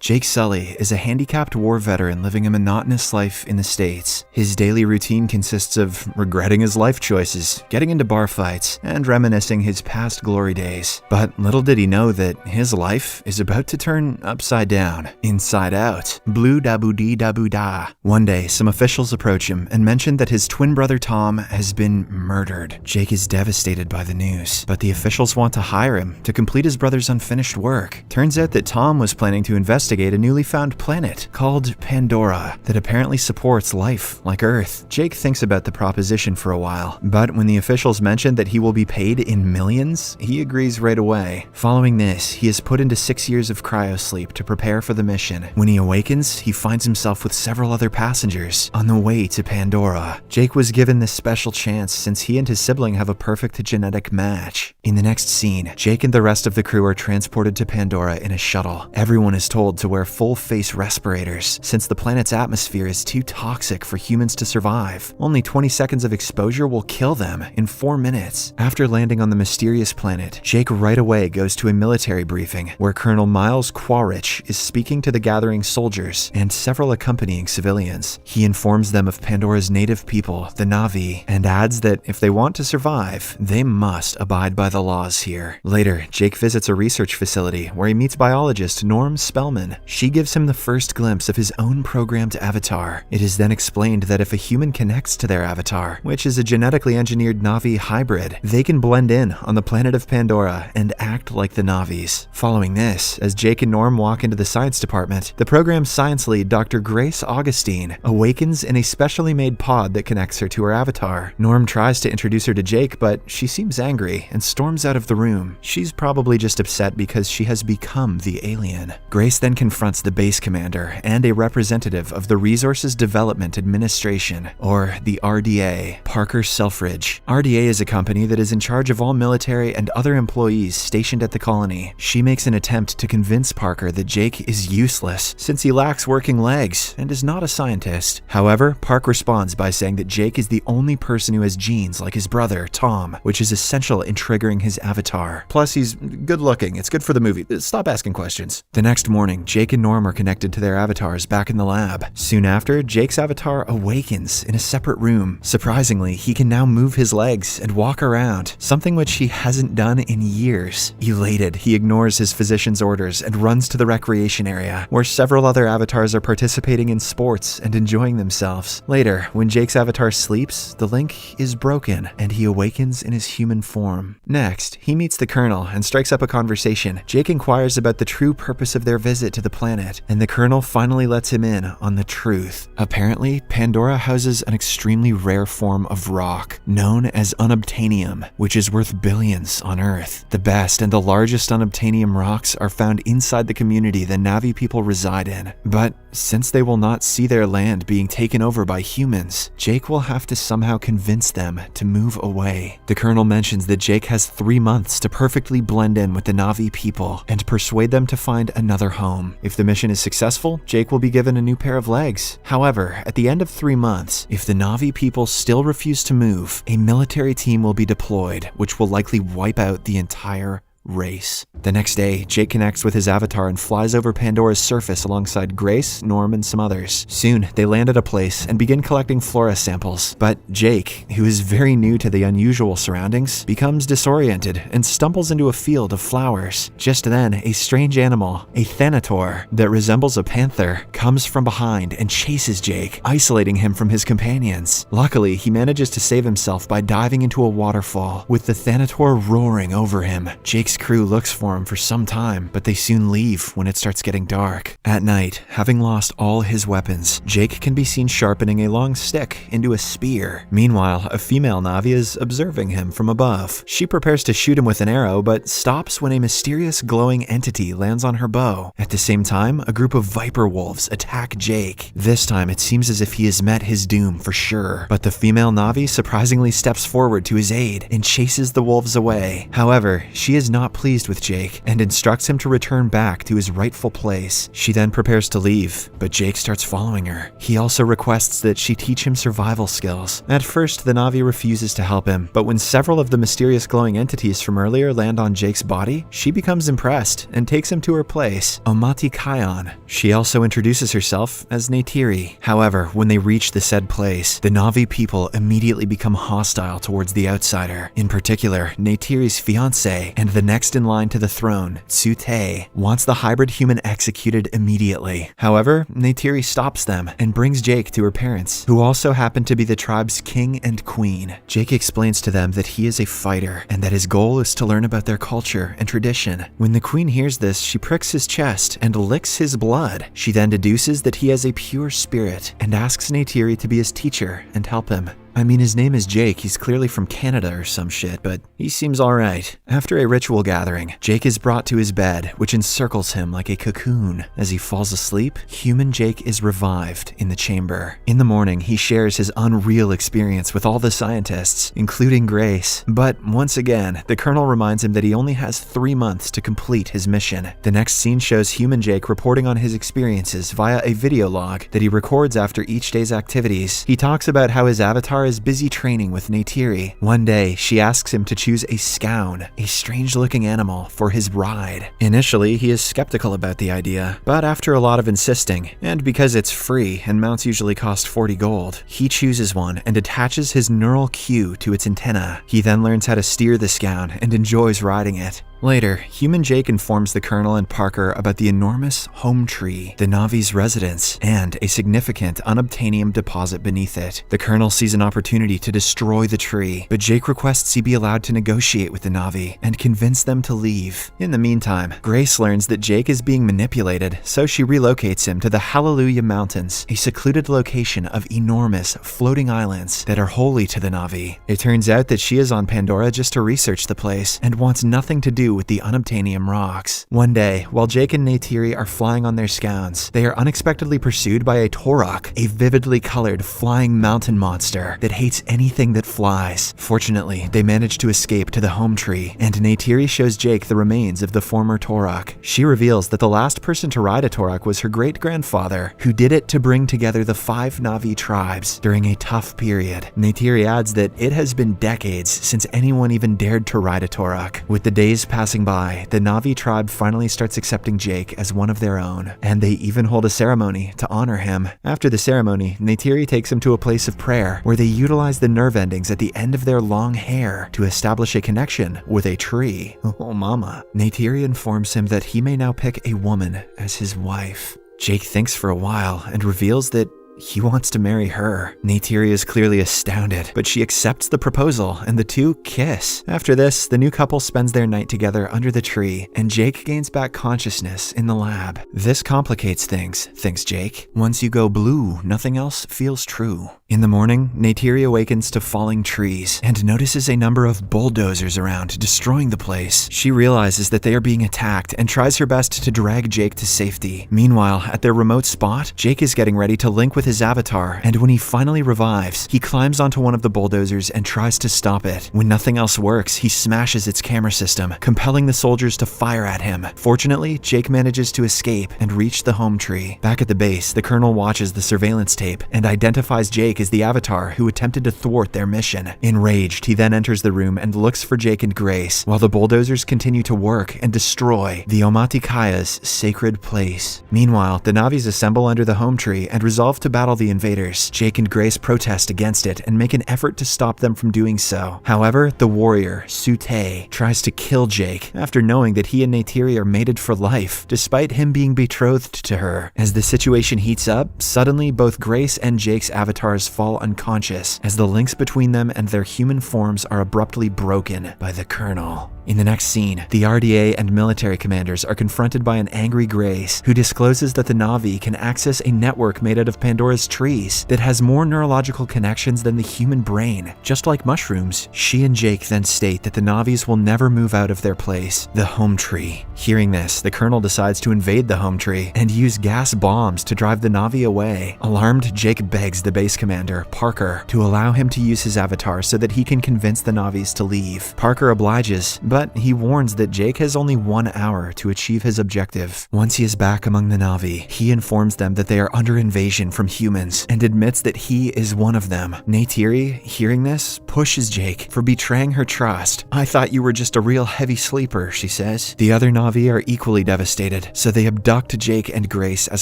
Jake Sully is a handicapped war veteran living a monotonous life in the States. His daily routine consists of regretting his life choices, getting into bar fights, and reminiscing his past glory days. But little did he know that his life is about to turn upside down, inside out. Blue da boo dee da boo da. One day, some officials approach him and mention that his twin brother Tom has been murdered. Jake is devastated by the news, but the officials want to hire him to complete his brother's unfinished work. Turns out that Tom was planning to investigate a newly found planet called Pandora that apparently supports life like Earth. Jake thinks about the proposition for a while, but when the officials mention that he will be paid in millions, he agrees right away. Following this, he is put into 6 years of cryosleep to prepare for the mission. When he awakens, he finds himself with several other passengers on the way to Pandora. Jake was given this special chance since he and his sibling have a perfect genetic match. In the next scene, Jake and the rest of the crew are transported to Pandora in a shuttle. Everyone is told to wear full-face respirators since the planet's atmosphere is too toxic for humans to survive. Only 20 seconds of exposure will kill them in 4 minutes. After landing on the mysterious planet, Jake right away goes to a military briefing where Colonel Miles Quaritch is speaking to the gathering soldiers and several accompanying civilians. He informs them of Pandora's native people, the Na'vi, and adds that if they want to survive, they must abide by the laws here. Later, Jake visits a research facility where he meets biologist Norm Spellman. She gives him the first glimpse of his own programmed avatar. It is then explained that if a human connects to their avatar, which is a genetically engineered Na'vi hybrid, they can blend in on the planet of Pandora and act like the Na'vis. Following this, as Jake and Norm walk into the science department, the program's science lead, Dr. Grace Augustine, awakens in a specially made pod that connects her to her avatar. Norm tries to introduce her to Jake, but she seems angry and storms out of the room. She's probably just upset because she has become the alien. Grace then confronts the base commander and a representative of the Resources Development Administration, or the RDA, Parker Selfridge. RDA is a company that is in charge of all military and other employees stationed at the colony. She makes an attempt to convince Parker that Jake is useless since he lacks working legs and is not a scientist. However, Park responds by saying that Jake is the only person who has genes like his brother, Tom, which is essential in triggering his avatar. Plus, he's good looking. It's good for the movie. Stop asking questions. The next morning, Jake and Norm are connected to their avatars back in the lab. Soon after, Jake's avatar awakens in a separate room. Surprisingly, he can now move his legs and walk around, something which he hasn't done in years. Elated, he ignores his physician's orders and runs to the recreation area, where several other avatars are participating in sports and enjoying themselves. Later, when Jake's avatar sleeps, the link is broken, and he awakens in his human form. Next, he meets the Colonel and strikes up a conversation. Jake inquires about the true purpose of their visit to the planet, and the Colonel finally lets him in on the truth. Apparently, Pandora houses an extremely rare form of rock, known as unobtainium, which is worth billions on Earth. The best and the largest unobtainium rocks are found inside the community the Na'vi people reside in. But since they will not see their land being taken over by humans, Jake will have to somehow convince them to move away. The Colonel mentions that Jake has 3 months to perfectly blend in with the Na'vi people and persuade them to find another home. If the mission is successful, Jake will be given a new pair of legs. However, at the end of 3 months, if the Na'vi people still refuse to move, a military team will be deployed, which will likely wipe out the entire race. The next day, Jake connects with his avatar and flies over Pandora's surface alongside Grace, Norm, and some others. Soon, they land at a place and begin collecting flora samples. But Jake, who is very new to the unusual surroundings, becomes disoriented and stumbles into a field of flowers. Just then, a strange animal, a Thanator that resembles a panther, comes from behind and chases Jake, isolating him from his companions. Luckily, he manages to save himself by diving into a waterfall, with the Thanator roaring over him. Jake's crew looks for him for some time, but they soon leave when it starts getting dark. At night, having lost all his weapons, Jake can be seen sharpening a long stick into a spear. Meanwhile, a female Na'vi is observing him from above. She prepares to shoot him with an arrow, but stops when a mysterious glowing entity lands on her bow. At the same time, a group of viper wolves attack Jake. This time, it seems as if he has met his doom for sure, but the female Na'vi surprisingly steps forward to his aid and chases the wolves away. However, she is not not pleased with Jake and instructs him to return back to his rightful place. She then prepares to leave, but Jake starts following her. He also requests that she teach him survival skills. At first, the Na'vi refuses to help him, but when several of the mysterious glowing entities from earlier land on Jake's body, she becomes impressed and takes him to her place, Omati Kayon. She also introduces herself as Neytiri. However, when they reach the said place, the Na'vi people immediately become hostile towards the outsider. In particular, Neytiri's fiancé and the next in line to the throne, Tsu'tey, wants the hybrid human executed immediately. However, Neytiri stops them and brings Jake to her parents, who also happen to be the tribe's king and queen. Jake explains to them that he is a fighter and that his goal is to learn about their culture and tradition. When the queen hears this, she pricks his chest and licks his blood. She then deduces that he has a pure spirit and asks Neytiri to be his teacher and help him. I mean, his name is Jake. He's clearly from Canada or some shit, but he seems alright. After a ritual gathering, Jake is brought to his bed, which encircles him like a cocoon. As he falls asleep, human Jake is revived in the chamber. In the morning, he shares his unreal experience with all the scientists, including Grace. But once again, the Colonel reminds him that he only has 3 months to complete his mission. The next scene shows human Jake reporting on his experiences via a video log that he records after each day's activities. He talks about how his avatar is busy training with Neytiri. One day, she asks him to choose a scown, a strange-looking animal, for his bride. Initially, he is skeptical about the idea, but after a lot of insisting, and because it's free and mounts usually cost 40 gold, he chooses one and attaches his neural cue to its antenna. He then learns how to steer the scown and enjoys riding it. Later, human Jake informs the Colonel and Parker about the enormous home tree, the Na'vi's residence, and a significant unobtainium deposit beneath it. The Colonel sees an opportunity to destroy the tree, but Jake requests he be allowed to negotiate with the Na'vi and convince them to leave. In the meantime, Grace learns that Jake is being manipulated, so she relocates him to the Hallelujah Mountains, a secluded location of enormous floating islands that are holy to the Na'vi. It turns out that she is on Pandora just to research the place and wants nothing to do with the unobtainium rocks. One day, while Jake and Neytiri are flying on their scowns, they are unexpectedly pursued by a Torok, a vividly colored flying mountain monster that hates anything that flies. Fortunately, they manage to escape to the home tree, and Neytiri shows Jake the remains of the former Torok. She reveals that the last person to ride a Torok was her great-grandfather, who did it to bring together the 5 Na'vi tribes during a tough period. Neytiri adds that it has been decades since anyone even dared to ride a Torok. With the days passing by, the Na'vi tribe finally starts accepting Jake as one of their own, and they even hold a ceremony to honor him. After the ceremony, Neytiri takes him to a place of prayer where they utilize the nerve endings at the end of their long hair to establish a connection with a tree. Oh mama. Neytiri informs him that he may now pick a woman as his wife. Jake thinks for a while and reveals that he wants to marry her. Neytiri is clearly astounded, but she accepts the proposal and the two kiss. After this, the new couple spends their night together under the tree, and Jake gains back consciousness in the lab. This complicates things, thinks Jake. Once you go blue, nothing else feels true. In the morning, Neytiri awakens to falling trees and notices a number of bulldozers around, destroying the place. She realizes that they are being attacked and tries her best to drag Jake to safety. Meanwhile, at their remote spot, Jake is getting ready to link with his avatar, and when he finally revives, he climbs onto one of the bulldozers and tries to stop it. When nothing else works, he smashes its camera system, compelling the soldiers to fire at him. Fortunately, Jake manages to escape and reach the home tree. Back at the base, the Colonel watches the surveillance tape and identifies Jake as the avatar who attempted to thwart their mission. Enraged, he then enters the room and looks for Jake and Grace, while the bulldozers continue to work and destroy the Omati Kaya's sacred place. Meanwhile, the Na'vis assemble under the home tree and resolve to battle the invaders. Jake and Grace protest against it and make an effort to stop them from doing so. However, the warrior, Tsu'tey, tries to kill Jake after knowing that he and Neytiri are mated for life, despite him being betrothed to her. As the situation heats up, suddenly both Grace and Jake's avatars fall unconscious, as the links between them and their human forms are abruptly broken by the Colonel. In the next scene, the RDA and military commanders are confronted by an angry Grace, who discloses that the Na'vi can access a network made out of Pandora's trees that has more neurological connections than the human brain. Just like mushrooms, she and Jake then state that the Na'vis will never move out of their place, the home tree. Hearing this, the Colonel decides to invade the home tree and use gas bombs to drive the Na'vi away. Alarmed, Jake begs the base commander, Parker, to allow him to use his avatar so that he can convince the Na'vis to leave. Parker obliges, but he warns that Jake has only 1 hour to achieve his objective. Once he is back among the Na'vi, he informs them that they are under invasion from humans and admits that he is one of them. Neytiri, hearing this, pushes Jake for betraying her trust. "I thought you were just a real heavy sleeper," she says. The other Na'vi are equally devastated, so they abduct Jake and Grace as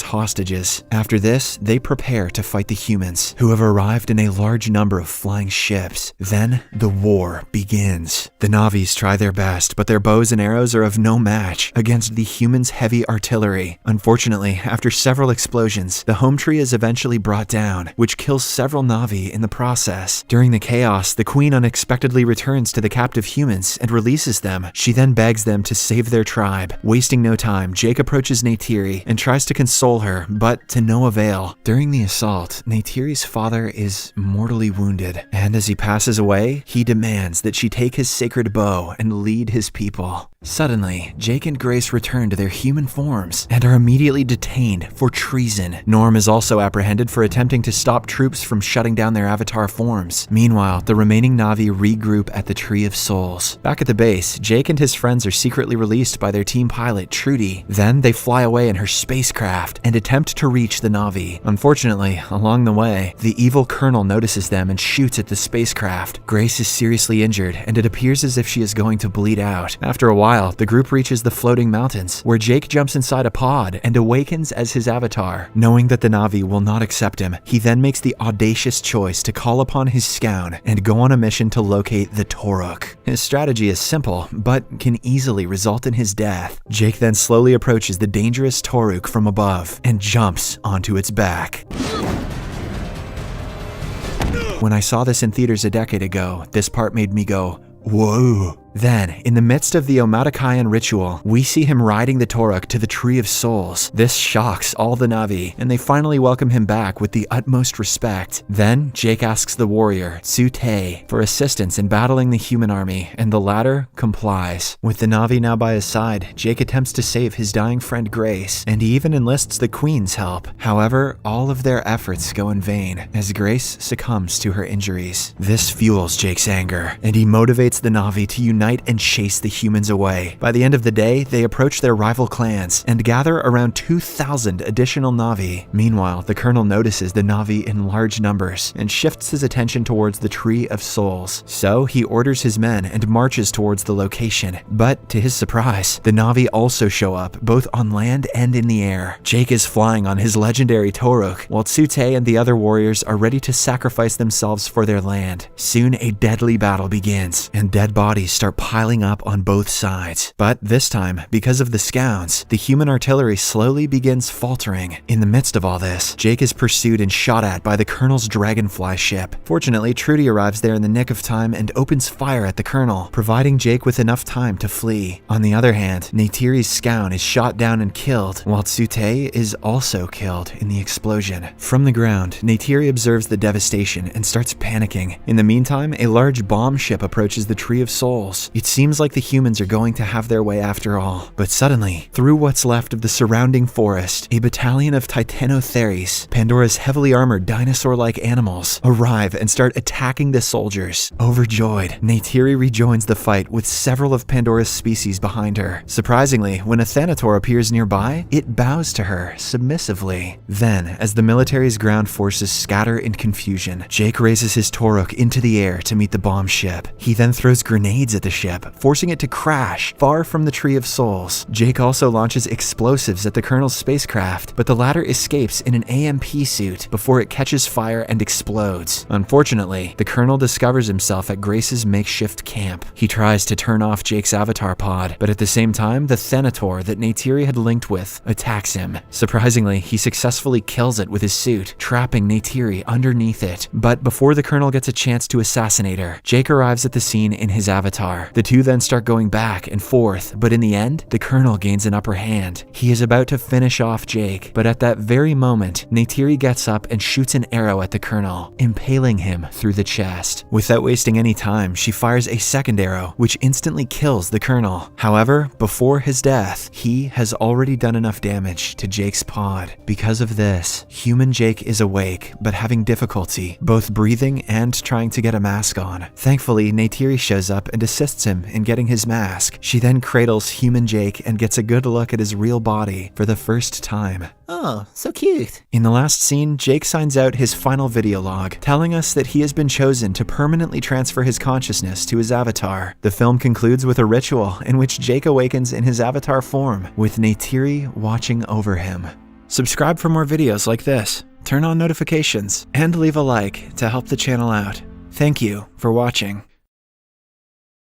hostages. After this, they prepare to fight the humans, who have arrived in a large number of flying ships. Then, the war begins. The Na'vis try their best, but their bows and arrows are of no match against the humans' heavy artillery. Unfortunately, after several explosions, the home tree is eventually brought down, which kills several Na'vi in the process. During the chaos, the queen unexpectedly returns to the captive humans and releases them. She then begs them to save their tribe. Wasting no time, Jake approaches Neytiri and tries to console her, but to no avail. During the assault, Neytiri's father is mortally wounded, and as he passes away, he demands that she take his sacred bow and lead his people. Suddenly, Jake and Grace return to their human forms and are immediately detained for treason. Norm is also apprehended for attempting to stop troops from shutting down their avatar forms. Meanwhile, the remaining Na'vi regroup at the Tree of Souls. Back at the base, Jake and his friends are secretly released by their team pilot, Trudy. Then they fly away in her spacecraft and attempt to reach the Na'vi. Unfortunately, along the way, the evil colonel notices them and shoots at the spacecraft. Grace is seriously injured, and it appears as if she is going to bleed out. After a while, the group reaches the floating mountains, where Jake jumps inside a pod and awakens as his avatar. Knowing that the Na'vi will not accept him, he then makes the audacious choice to call upon his scout and go on a mission to locate the Toruk. His strategy is simple, but can easily result in his death. Jake then slowly approaches the dangerous Toruk from above and jumps onto its back. When I saw this in theaters a decade ago, this part made me go, whoa. Then, in the midst of the Omatakayan ritual, we see him riding the Toruk to the Tree of Souls. This shocks all the Na'vi, and they finally welcome him back with the utmost respect. Then, Jake asks the warrior, Tsu-Te, for assistance in battling the human army, and the latter complies. With the Na'vi now by his side, Jake attempts to save his dying friend Grace, and he even enlists the Queen's help. However, all of their efforts go in vain, as Grace succumbs to her injuries. This fuels Jake's anger, and he motivates the Na'vi to unite and chase the humans away. By the end of the day, they approach their rival clans and gather around 2,000 additional Na'vi. Meanwhile, the colonel notices the Na'vi in large numbers and shifts his attention towards the Tree of Souls. So he orders his men and marches towards the location. But to his surprise, the Na'vi also show up, both on land and in the air. Jake is flying on his legendary Toruk, while Tsu-Te and the other warriors are ready to sacrifice themselves for their land. Soon a deadly battle begins, and dead bodies start piling up on both sides. But this time, because of the Scounds, the human artillery slowly begins faltering. In the midst of all this, Jake is pursued and shot at by the colonel's dragonfly ship. Fortunately, Trudy arrives there in the nick of time and opens fire at the colonel, providing Jake with enough time to flee. On the other hand, Neytiri's Scout is shot down and killed, while Tsu-Te is also killed in the explosion. From the ground, Neytiri observes the devastation and starts panicking. In the meantime, a large bomb ship approaches the Tree of Souls. It seems like the humans are going to have their way after all. But suddenly, through what's left of the surrounding forest, a battalion of Titanotheres, Pandora's heavily armored dinosaur-like animals, arrive and start attacking the soldiers. Overjoyed, Neytiri rejoins the fight with several of Pandora's species behind her. Surprisingly, when a Thanator appears nearby, it bows to her submissively. Then, as the military's ground forces scatter in confusion, Jake raises his Toruk into the air to meet the bomb ship. He then throws grenades at the ship, forcing it to crash far from the Tree of Souls. Jake also launches explosives at the colonel's spacecraft, but the latter escapes in an AMP suit before it catches fire and explodes. Unfortunately, the colonel discovers himself at Grace's makeshift camp. He tries to turn off Jake's avatar pod, but at the same time, the Thanator that Neytiri had linked with attacks him. Surprisingly, he successfully kills it with his suit, trapping Neytiri underneath it. But before the colonel gets a chance to assassinate her, Jake arrives at the scene in his avatar. The two then start going back and forth, but in the end, the colonel gains an upper hand. He is about to finish off Jake, but at that very moment, Neytiri gets up and shoots an arrow at the colonel, impaling him through the chest. Without wasting any time, she fires a second arrow, which instantly kills the colonel. However, before his death, he has already done enough damage to Jake's pod. Because of this, human Jake is awake, but having difficulty both breathing and trying to get a mask on. Thankfully, Neytiri shows up and assists assists him in getting his mask. She then cradles human Jake and gets a good look at his real body for the first time. Oh, so cute. In the last scene, Jake signs out his final video log, telling us that he has been chosen to permanently transfer his consciousness to his avatar. The film concludes with a ritual in which Jake awakens in his avatar form, with Neytiri watching over him. Subscribe for more videos like this, turn on notifications, and leave a like to help the channel out. Thank you for watching.